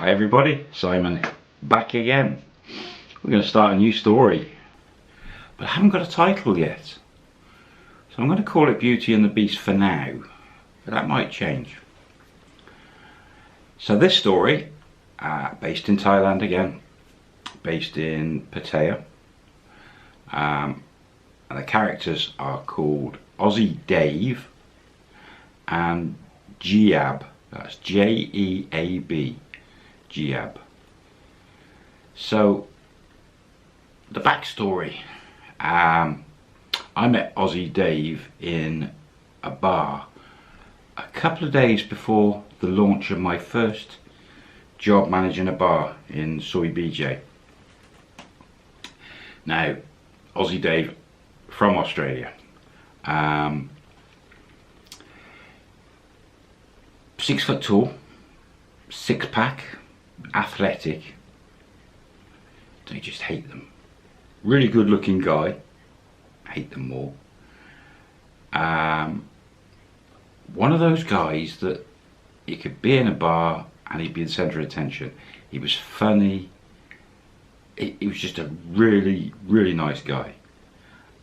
Hi everybody, Simon back again. We're going to start a new story, but I haven't got a title yet. So I'm going to call it Beauty and the Beast for now, but that might change. So this story, based in Thailand again, based in Pattaya, and the characters are called Aussie Dave and Jeab. That's Jeab. Jeab. So the backstory, I met Aussie Dave in a bar a couple of days before the launch of my first job managing a bar in Soy BJ. Now, Aussie Dave from Australia, 6 foot tall, 6-pack, athletic. I just hate them. Really good looking guy, hate them more. One of those guys that you could be in a bar and he'd be the centre of attention. He was funny. He was just a really nice guy,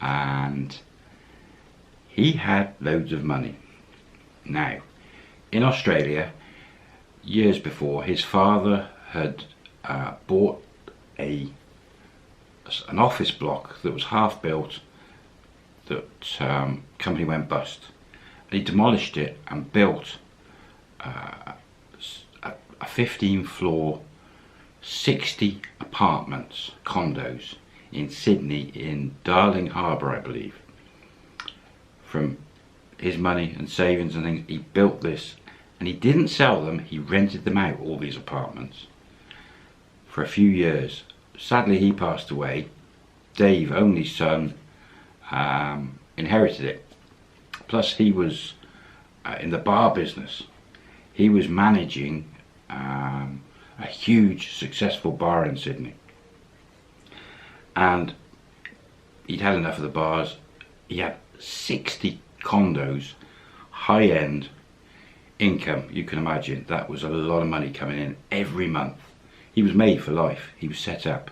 and he had loads of money. Now, in Australia, years before, his father had bought an office block that was half built, that company went bust, and he demolished it and built a 15-floor 60 apartments, condos in Sydney, in Darling Harbour I believe. From his money and savings and things, he built this, and he didn't sell them, he rented them out, all these apartments, for a few years. Sadly he passed away. Dave, only son, inherited it. Plus he was in the bar business. He was managing a huge successful bar in Sydney, and he'd had enough of the bars. He had 60 condos, high-end income. You can imagine that was a lot of money coming in every month. He was made for life. He was set up,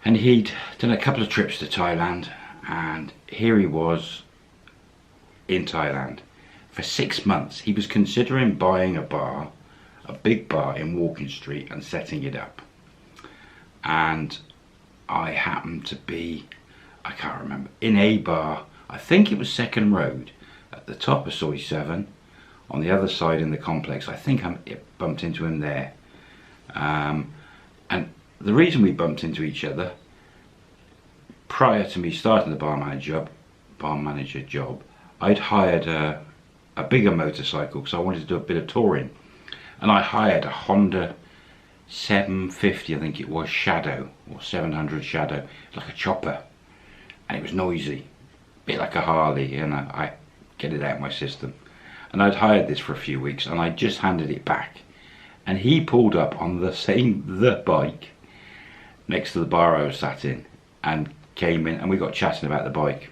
and he'd done a couple of trips to Thailand, and here he was in Thailand for 6 months. He was considering buying a bar, a big bar in Walking Street, and setting it up. And I happened to be, I can't remember, in a bar, I think it was Second Road, at the top of Soy 7, on the other side in the complex. I think I bumped into him there. And the reason we bumped into each other, prior to me starting the bar manager job, I'd hired a bigger motorcycle because I wanted to do a bit of touring. And I hired a Honda 750, I think it was, Shadow, or 700 Shadow, like a chopper, and it was noisy, a bit like a Harley, and I get it out of my system. And I'd hired this for a few weeks, and I just handed it back, and he pulled up on the bike next to the bar I was sat in, and came in, and we got chatting about the bike,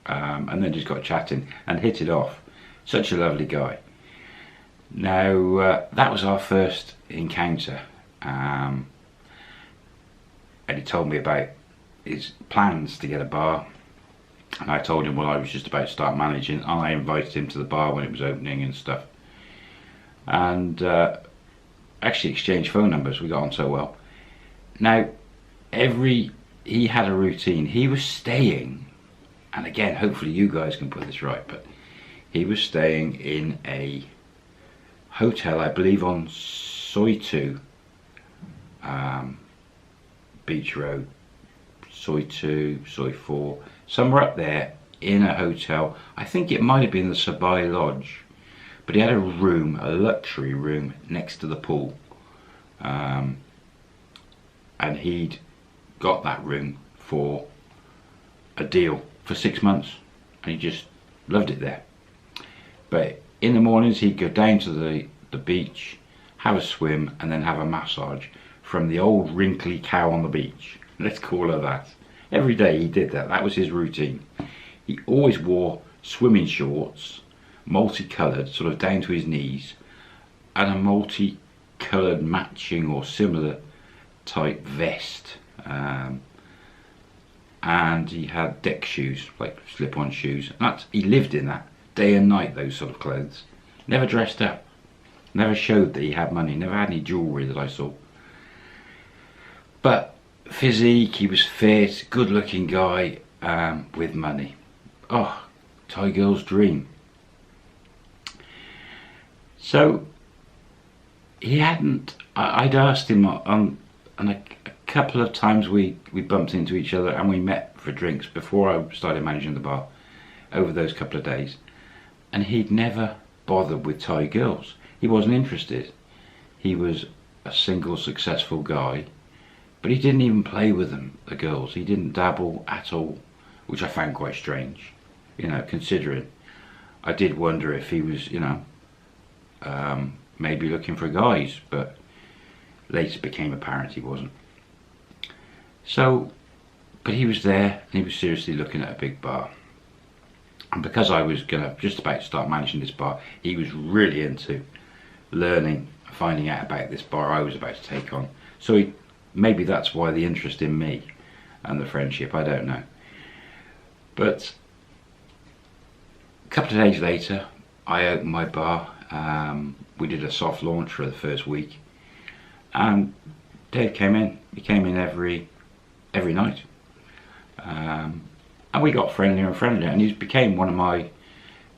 and then just got chatting and hit it off. Such a lovely guy. Now that was our first encounter, and he told me about his plans to get a bar, and I told him, well, I was just about to start managing, and I invited him to the bar when it was opening and stuff, and actually exchanged phone numbers. We got on so well. Now he had a routine. He was staying, and again, hopefully you guys can put this right, but he was staying in a hotel, I believe on Soy 2, Beach Road, Soy 2, Soy 4, somewhere up there, in a hotel. I think it might have been the Sabai Lodge, but he had a room, a luxury room, next to the pool, and he'd got that room for a deal for 6 months, and he just loved it there. But in the mornings he'd go down to the beach, have a swim, and then have a massage from the old wrinkly cow on the beach. Let's call her that. Every day he did that. That was his routine. He always wore swimming shorts, multicoloured, sort of down to his knees, and a multi coloured matching or similar type vest, and he had deck shoes, like slip-on shoes. And he lived in that day and night, those sort of clothes. Never dressed up, never showed that he had money, never had any jewellery that I saw. But physique, he was fit, good looking guy, with money. Oh, Thai girl's dream. So he hadn't, I'd asked him on a couple of times we bumped into each other and we met for drinks before I started managing the bar over those couple of days, and he'd never bothered with Thai girls. He wasn't interested. He was a single successful guy, but he didn't even play with them, the girls. He didn't dabble at all, which I found quite strange, you know, considering I did wonder if he was, you know, maybe looking for guys, but later became apparent he wasn't. So, but he was there and he was seriously looking at a big bar. And because I was just about to start managing this bar, he was really into learning, finding out about this bar I was about to take on. So maybe that's why the interest in me and the friendship, I don't know. But a couple of days later, I opened my bar. We did a soft launch for the first week, and Dave came in. He came in every night, and we got friendlier and friendlier, and he became one of my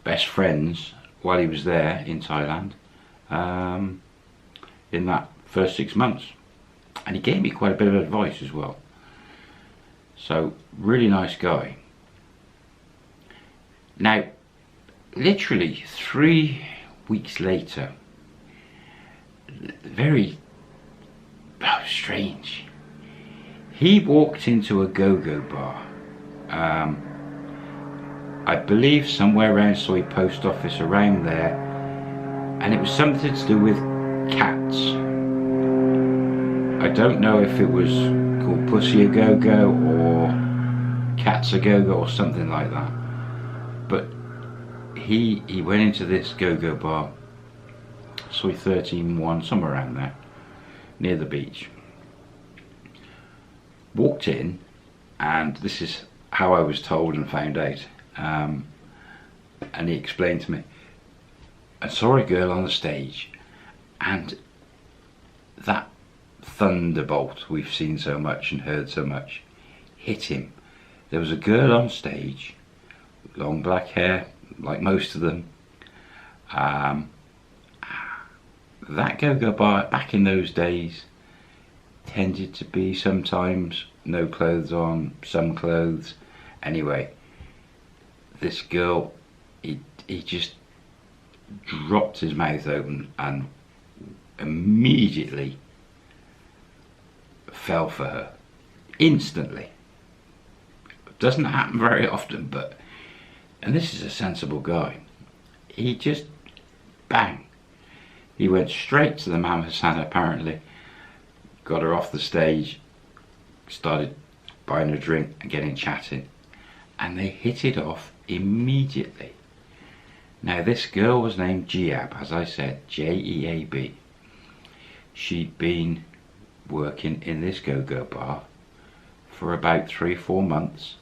best friends while he was there in Thailand, in that first 6 months. And he gave me quite a bit of advice as well. So, really nice guy. Now, literally 3 weeks later, very strange, he walked into a go-go bar, I believe somewhere around Soy Post Office, around there, and it was something to do with cats. I don't know if it was called Pussy A Go-Go or Cats A Go-Go or something like that, but he went into this go-go bar, Soy 13-1, somewhere around there, near the beach. Walked in, and this is how I was told and found out, and he explained to me, I saw a girl on the stage, and that thunderbolt we've seen so much and heard so much hit him. There was a girl on stage, long black hair, like most of them. That go-go bar back in those days tended to be sometimes no clothes on, some clothes. Anyway, this girl, he just dropped his mouth open and immediately fell for her, instantly. Doesn't happen very often, but, and this is a sensible guy, he just, bang, he went straight to the Mama San apparently, got her off the stage, started buying her a drink and getting chatting, and they hit it off immediately. Now this girl was named Giab, as I said, J-E-A-B. She'd been working in this go-go bar for about 3-4 months.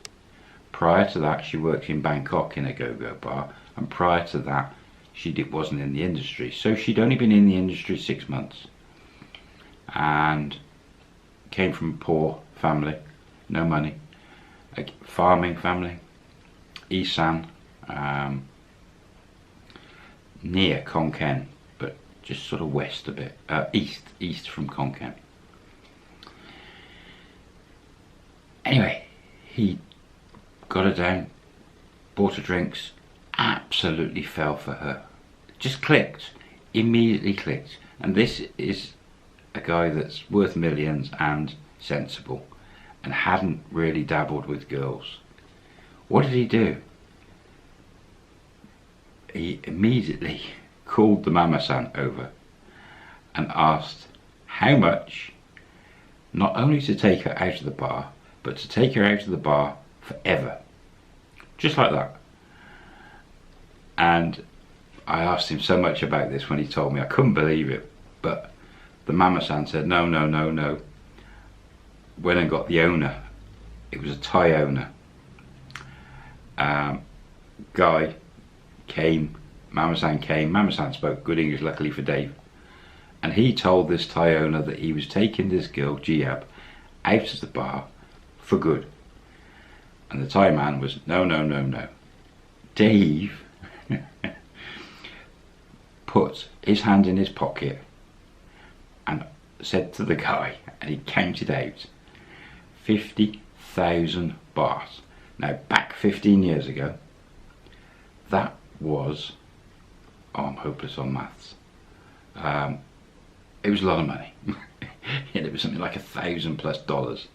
Prior to that, she worked in Bangkok in a go-go bar, and prior to that, she wasn't in the industry. So she'd only been in the industry 6 months, and came from a poor family, no money, a farming family, Isan, near Khon Kaen, but just sort of west a bit, east from Khon Kaen. Anyway, he got her down, bought her drinks, absolutely fell for her. Just clicked, immediately clicked. And this is a guy that's worth millions and sensible and hadn't really dabbled with girls. What did he do? He immediately called the Mama-san over and asked how much, not only to take her out of the bar, but to take her out of the bar forever. Just like that. And I asked him so much about this when he told me, I couldn't believe it, but The mama-san said, no, no, no, no. Went and got the owner. It was a Thai owner. Guy came, Mama-san came. Mama-san spoke good English, luckily for Dave. And he told this Thai owner that he was taking this girl, Giab, out of the bar for good. And the Thai man was, no, no, no, no. Dave put his hand in his pocket and said to the guy, and he counted out 50,000 baht. Now, back 15 years ago, that was, oh, I'm hopeless on maths. It was a lot of money. It was something like $1,000+.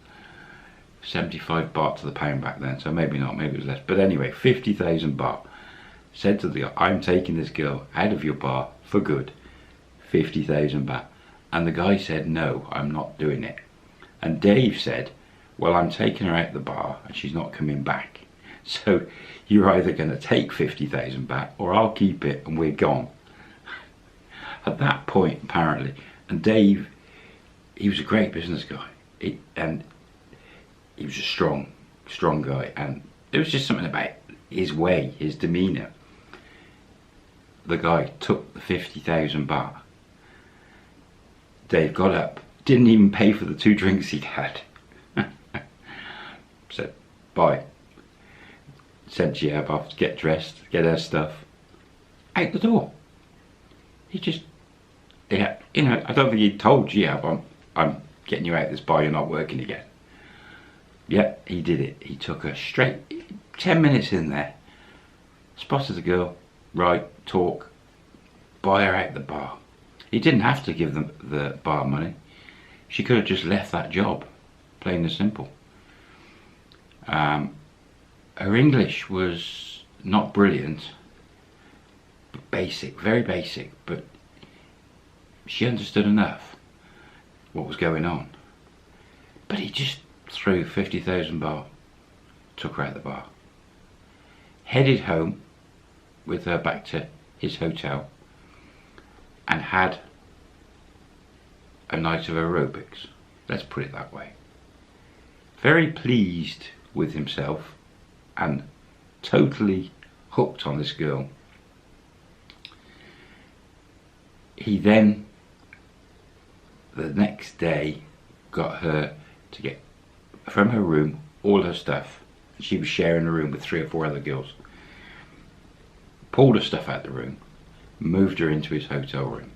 75 baht to the pound back then, so maybe not, maybe it was less. But anyway, 50,000 baht. Said to the guy, I'm taking this girl out of your bar for good. 50,000 baht. And the guy said, no, I'm not doing it. And Dave said, well, I'm taking her out the bar and she's not coming back. So you're either going to take 50,000 baht or I'll keep it and we're gone. At that point, apparently, and Dave, he was a great business guy. And he was a strong guy. And there was just something about his way, his demeanour. The guy took the 50,000 baht. Dave got up, didn't even pay for the 2 drinks he'd had. Said, bye. Sent Giab off to get dressed, get her stuff. Out the door. He just, yeah, you know, I don't think he told Giab, I'm getting you out of this bar, you're not working again. Yeah, he did it. He took her straight, 10 minutes in there, spotted the girl, right, talk, buy her out the bar. He didn't have to give them the bar money. She could have just left that job, plain and simple. Her English was not brilliant, but basic, very basic, but she understood enough what was going on. But he just threw 50,000 baht, took her out the bar, headed home with her back to his hotel, and had a night of aerobics, let's put it that way. Very pleased with himself and totally hooked on this girl. He then, the next day, got her to get from her room all her stuff. She was sharing a room with 3 or 4 other girls. Pulled her stuff out of the room, moved her into his hotel room.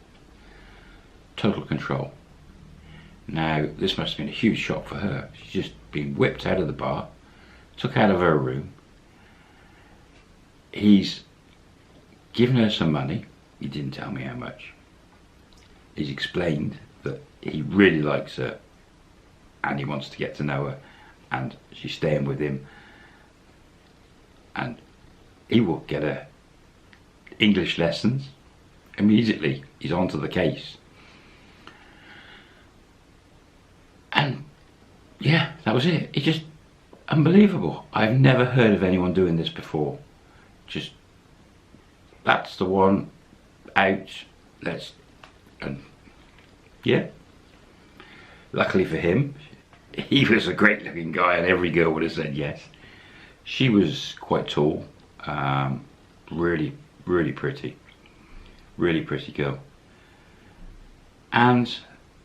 Total control. Now, this must have been a huge shock for her. She's just been whipped out of the bar, took out of her room. He's given her some money. He didn't tell me how much. He's explained that he really likes her and he wants to get to know her and she's staying with him, and he will get her English lessons immediately. He's onto the case. And yeah, that was it. It's just unbelievable. I've never heard of anyone doing this before. Just, that's the one, out, let's, and yeah. Luckily for him, he was a great looking guy and every girl would have said yes. She was quite tall, really, really pretty girl. And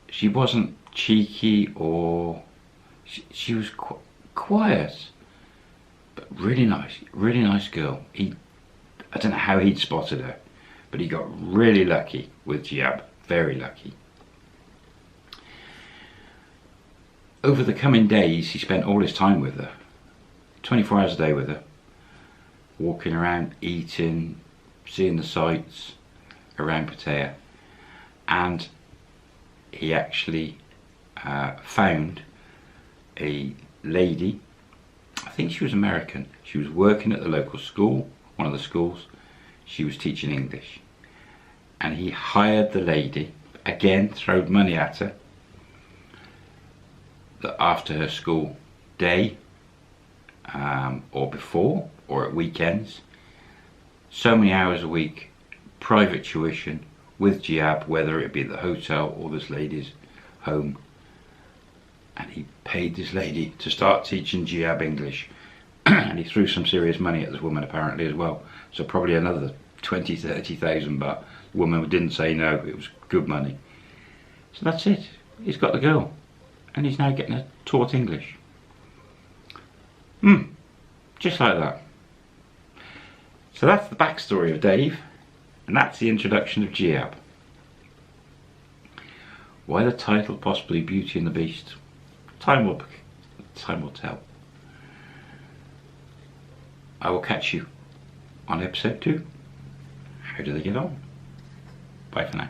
she wasn't cheeky or, she was quiet, but really nice girl. I don't know how he'd spotted her, but he got really lucky with Giab, very lucky. Over the coming days, he spent all his time with her, 24 hours a day with her, walking around, eating, seeing the sights around Pattaya. And he actually found a lady, I think she was American. She was working at the local school, one of the schools. She was teaching English. And he hired the lady, again, throwed money at her, that after her school day, or before, or at weekends, so many hours a week, private tuition, with jihad, whether it be at the hotel or this lady's home. And he paid this lady to start teaching jihad English. And he threw some serious money at this woman apparently as well. So probably another 20,000-30,000 baht. The woman didn't say no, it was good money. So that's it. He's got the girl. And he's now getting her taught English. Just like that. So that's the backstory of Dave. And that's the introduction of jihad. Why the title? Possibly Beauty and the Beast. Time will tell. I will catch you on episode 2. How do they get on? Bye for now.